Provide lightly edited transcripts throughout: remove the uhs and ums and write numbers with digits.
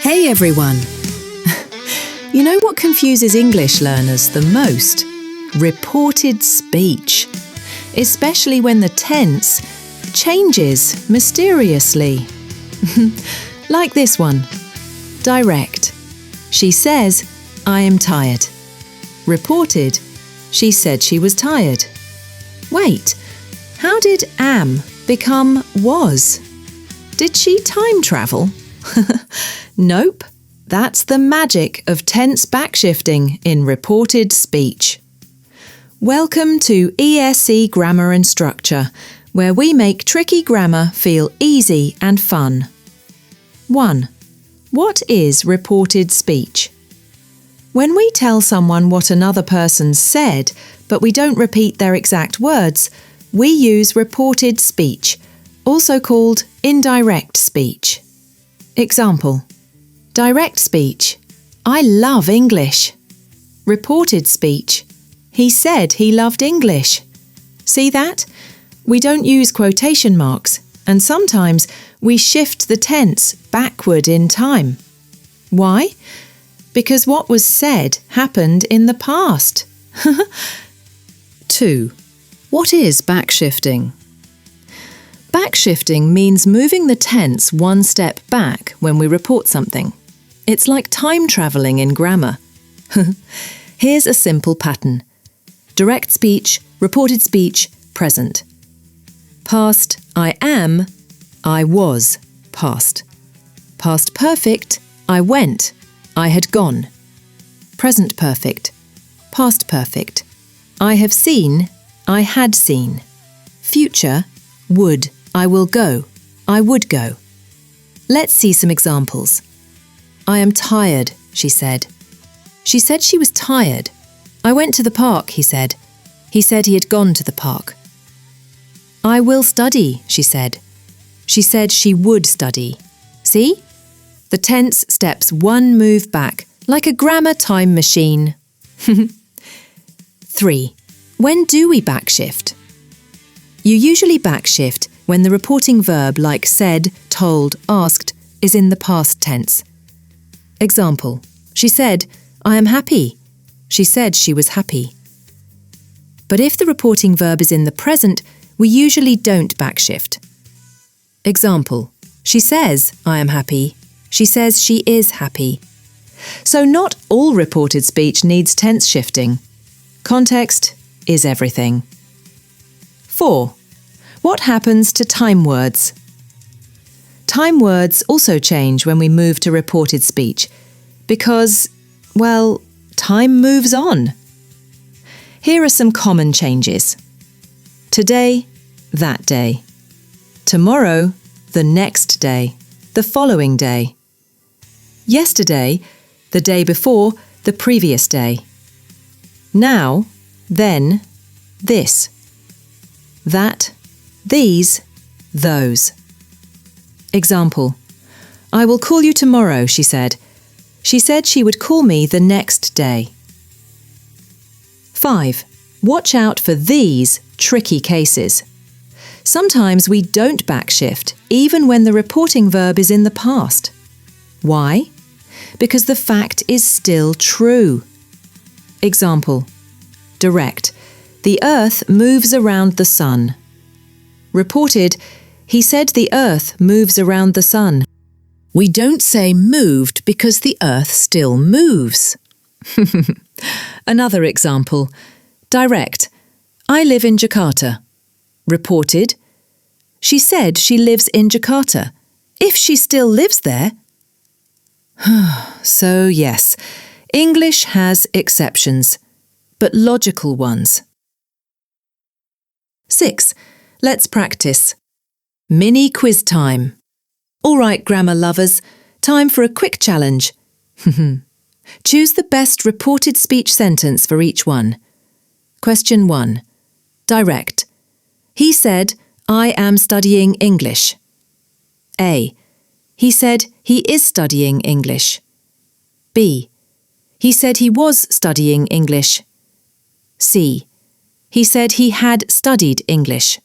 Hey everyone! You know what confuses English learners the most? Reported speech. Especially when the tense changes mysteriously. Like this one. Direct. She says, I am tired. Reported. She said she was tired. Wait, how did am become was? Did she time travel? Nope. That's the magic of tense backshifting in reported speech. Welcome to ESC Grammar and Structure, where we make tricky grammar feel easy and fun. 1. What is reported speech? When we tell someone what another person said, but we don't repeat their exact words, we use reported speech, also called indirect speech. Example: direct speech: I love English. Reported speech: he said he loved English. See that? We don't use quotation marks, and sometimes we shift the tense backward in time. Why? Because what was said happened in the past. 2. What is backshifting? Backshifting means moving the tense one step back when we report something. It's like time travelling in grammar. Here's a simple pattern. Direct speech, reported speech, present. Past, I am, I was, past. Past perfect, I went, I had gone. Present perfect, past perfect. I have seen, I had seen. Future, would, I will go, I would go. Let's see some examples. I am tired, she said. She said she was tired. I went to the park, he said. He said he had gone to the park. I will study, she said. She said she would study. See? The tense steps one move back, like a grammar time machine. 3. When do we backshift? You usually backshift when the reporting verb like said, told, asked is in the past tense. Example: she said, I am happy. She said she was happy. But if the reporting verb is in the present, we usually don't backshift. Example: she says, I am happy. She says she is happy. So not all reported speech needs tense shifting. Context is everything. 4. What happens to time words? Time words also change when we move to reported speech because, well, time moves on. Here are some common changes. Today, that day. Tomorrow, the next day, the following day. Yesterday, the day before, the previous day. Now, then, this. That, these, those. Example: I will call you tomorrow, she said. She said she would call me the next day. 5. Watch out for these tricky cases. Sometimes we don't backshift, even when the reporting verb is in the past. Why? Because the fact is still true. Example: direct: the earth moves around the sun. Reported: he said the earth moves around the sun. We don't say moved because the earth still moves. Another example: direct: I live in Jakarta. Reported: she said she lives in Jakarta. If she still lives there. So yes, English has exceptions, but logical ones. 6. Let's practice. Mini quiz time. All right, grammar lovers, time for a quick challenge. Choose the best reported speech sentence for each one. Question 1. Direct: he said, I am studying English. A. He said he is studying English. B. He said he was studying English. C. He said he had studied English.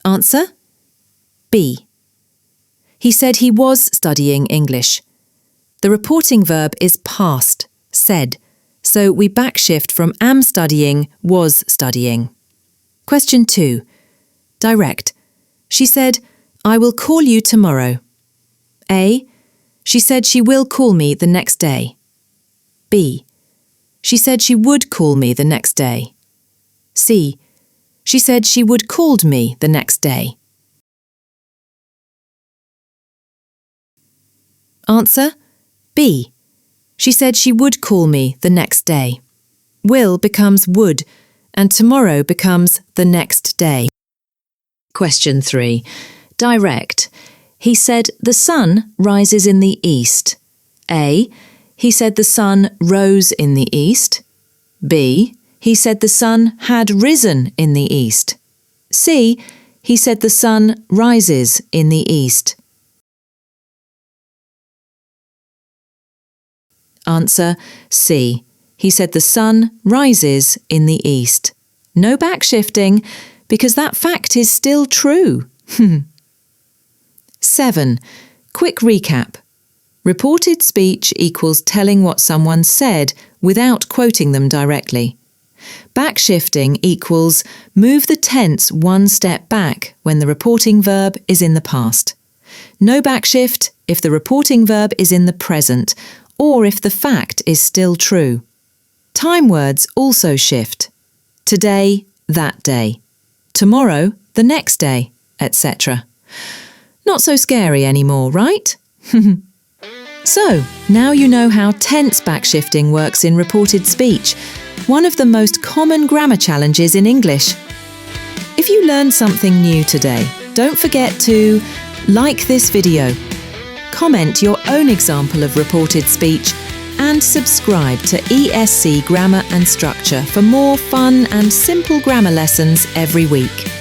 Answer: B. He said he was studying English. The reporting verb is past, said, so we backshift from am studying, was studying. Question 2. Direct. She said, I will call you tomorrow. A. She said she will call me the next day. B. She said she would call me the next day. C. She said she would called me the next day. Answer B. She said she would call me the next day. Will becomes would, and tomorrow becomes the next day. Question 3. Direct. He said the sun rises in the east. A. He said the sun rose in the east. B. He said the sun had risen in the east. C. He said the sun rises in the east. Answer C. He said the sun rises in the east. No backshifting, because that fact is still true. 7. Quick recap. Reported speech equals telling what someone said without quoting them directly. Backshifting equals move the tense one step back when the reporting verb is in the past. No backshift if the reporting verb is in the present or if the fact is still true. Time words also shift. Today, that day. Tomorrow, the next day, etc. Not so scary anymore, right? So, now you know how tense backshifting works in reported speech, one of the most common grammar challenges in English. If you learned something new today, don't forget to like this video, comment your own example of reported speech, and subscribe to ESC Grammar and Structure for more fun and simple grammar lessons every week.